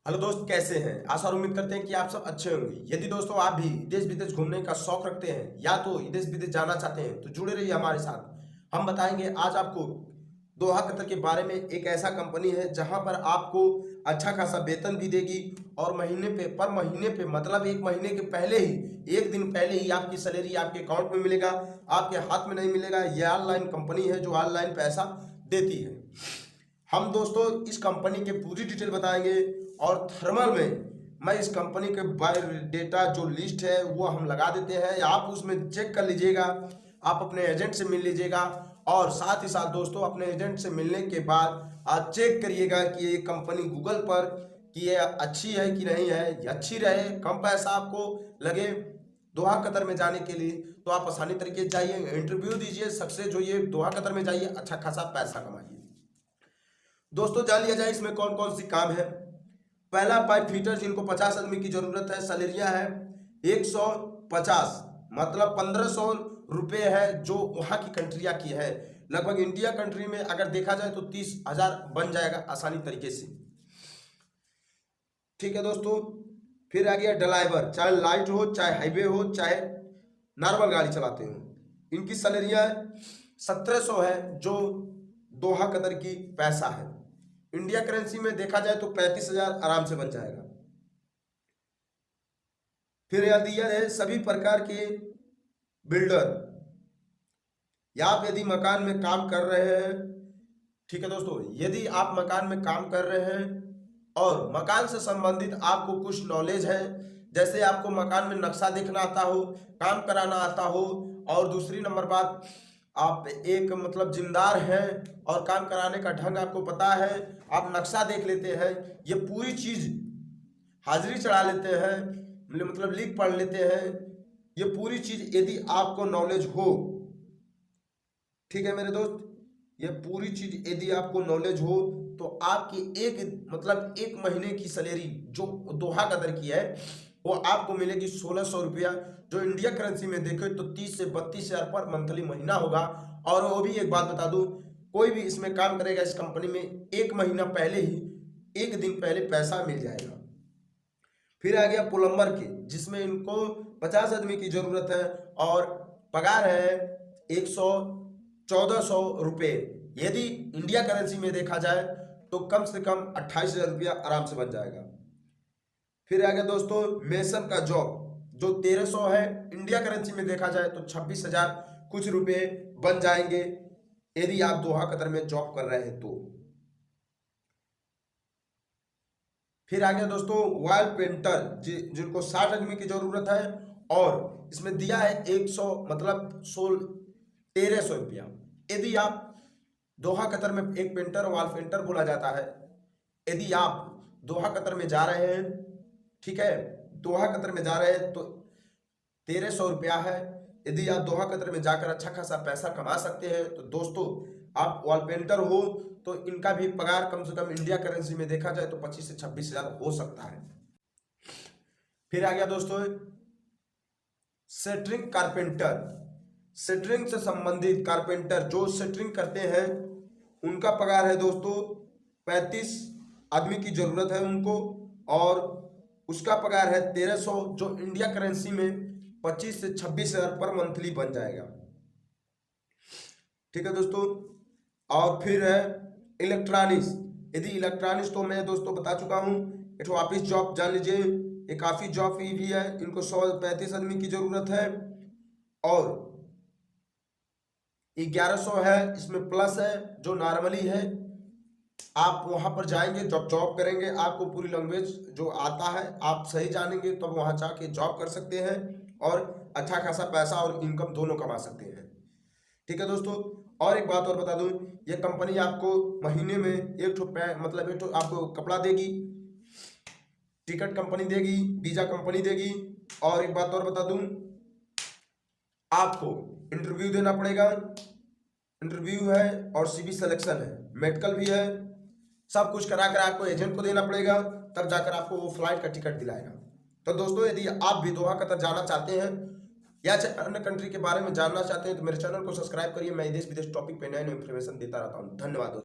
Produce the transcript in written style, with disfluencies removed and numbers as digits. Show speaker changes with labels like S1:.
S1: Hello दोस्त, कैसे हैं? आशा और उम्मीद करते हैं कि आप सब अच्छे होंगे। यदि दोस्तों आप भी देश विदेश घूमने का शौक रखते हैं या तो देश विदेश जाना चाहते हैं तो जुड़े रहिए हमारे साथ। हम बताएंगे आज आपको दोहा कतर के बारे में। एक ऐसा कंपनी है जहां पर आपको अच्छा खासा वेतन भी देगी और महीने पे मतलब एक महीने के पहले ही, एक दिन पहले ही आपकी सैलरी आपके अकाउंट में मिलेगा, आपके हाथ में नहीं मिलेगा। यह ऑनलाइन कंपनी है जो ऑनलाइन पैसा देती है। हम दोस्तों इस कंपनी के पूरी डिटेल बताएंगे और थर्मल में मैं इस कंपनी के बायोडेटा जो लिस्ट है वो हम लगा देते हैं, आप उसमें चेक कर लीजिएगा। आप अपने एजेंट से मिल लीजिएगा और साथ ही साथ दोस्तों अपने एजेंट से मिलने के बाद आप चेक करिएगा कि ये कंपनी गूगल पर कि ये अच्छी है कि नहीं है। ये अच्छी रहे, कम पैसा आपको लगे दोहा कतर में जाने के लिए तो आप आसानी तरीके से जाइए, इंटरव्यू दीजिए, सक्सेस होइए, दोहा कतर में जाइए, अच्छा खासा पैसा कमाइए। दोस्तों जान लिया जाए इसमें कौन कौन सी काम है। पहला पाइप फिटर जिनको 50 आदमी की जरूरत है, सैलरियां है 150 मतलब 1500 रुपये है जो वहां की कंट्रिया की है। लगभग इंडिया कंट्री में अगर देखा जाए तो 30,000 बन जाएगा आसानी तरीके से। ठीक है दोस्तों, फिर आ गया ड्राइवर, चाहे लाइट हो, चाहे हाईवे हो, चाहे नॉर्मल गाड़ी चलाते हो, इनकी सैलरियां 1700 है जो दोहा कतर की पैसा है। इंडिया करेंसी में देखा जाए तो 35,000 आराम से बन जाएगा। फिर यह दिया है सभी प्रकार के बिल्डर, या आप यदि मकान में काम कर रहे हैं, ठीक है दोस्तों, यदि आप मकान में काम कर रहे हैं और मकान से संबंधित आपको कुछ नॉलेज है, जैसे आपको मकान में नक्शा देखना आता हो, काम कराना आता हो, और दूसरी नंबर बात आप एक मतलब जिम्मेदार हैं और काम कराने का ढंग आपको पता है, आप नक्शा देख लेते हैं, ये पूरी चीज हाजिरी चढ़ा लेते हैं, मतलब लिख पढ़ लेते हैं, ये पूरी चीज यदि आपको नॉलेज हो, ठीक है मेरे दोस्त, ये पूरी चीज यदि आपको नॉलेज हो तो आपकी एक महीने की सैलरी जो दोहा कतर की है वो आपको मिलेगी 1600 रुपया, जो इंडिया करेंसी में देखे तो 30 से 32,000 पर मंथली महीना होगा। और वो भी एक बात बता दूं, कोई भी इसमें काम करेगा इस कंपनी में एक महीना पहले ही, एक दिन पहले पैसा मिल जाएगा। फिर आ गया प्लम्बर के, जिसमें इनको 50 आदमी की जरूरत है और पगार है 1400 रुपये। यदि इंडिया करेंसी में देखा जाए तो कम से कम 28,000 रुपया आराम से बन जाएगा। फिर आ गया दोस्तों मेसन का जॉब जो 1300 है, इंडिया करेंसी में देखा जाए तो 26,000 कुछ रुपए बन जाएंगे यदि आप दोहा कतर में जॉब कर रहे हैं तो। फिर आ गया दोस्तों वॉल पेंटर, जिनको 60 आदमी की जरूरत है और इसमें दिया है 100 मतलब 1300 रुपया। यदि आप दोहा कतर में एक पेंटर, वॉल पेंटर बोला जाता है, यदि आप दोहा कतर में जा रहे हैं, ठीक है, दोहा कतर में जा रहे हैं तो 1300 रुपया है। यदि आप दोहा कतर में जाकर अच्छा खासा पैसा कमा सकते हैं तो दोस्तों आप वॉल पेंटर हो तो इनका भी पगार कम से कम इंडिया करेंसी में देखा जाए तो 25 से 26,000 हो सकता है। फिर आ गया दोस्तों सेटरिंग कारपेंटर, सेटरिंग से संबंधित कारपेंटर जो सेटरिंग करते हैं उनका पगार है दोस्तों 35 आदमी की जरूरत है उनको, और उसका पगार है 1300 जो इंडिया करेंसी में 25 से 26,000 पर मंथली बन जाएगा। ठीक है दोस्तों, और फिर है इलेक्ट्रॉनिक्स। यदि इलेक्ट्रॉनिक्स तो मैं दोस्तों बता चुका हूँ, एक ऑफिस जॉब जान लीजिए, एक ऑफिस जॉब भी है, इनको 135 आदमी की जरूरत है और 1100 है, इसमें प्लस है जो नॉर्मली है। आप वहां पर जाएंगे, जब जॉब करेंगे आपको पूरी लैंग्वेज जो आता है आप सही जानेंगे तब वहां जाके जॉब कर सकते हैं और अच्छा खासा पैसा और इनकम दोनों कमा सकते हैं। ठीक है दोस्तों, और एक बात और बता दूं, ये कंपनी आपको महीने में एक ठो आपको कपड़ा देगी, टिकट कंपनी देगी, वीजा कंपनी देगी, और एक बात और बता दूं, आपको इंटरव्यू देना पड़ेगा, इंटरव्यू है और सीवी सिलेक्शन है, मेडिकल भी है, सब कुछ करा कर आपको एजेंट को देना पड़ेगा, तब जाकर आपको वो फ्लाइट का टिकट दिलाएगा। तो दोस्तों यदि आप भी दोहा कतर जाना चाहते हैं या अन्य कंट्री के बारे में जानना चाहते हैं तो मेरे चैनल को सब्सक्राइब करिए। मैं देश विदेश टॉपिक पे नए नए इन्फॉर्मेशन देता रहता हूँ। धन्यवाद।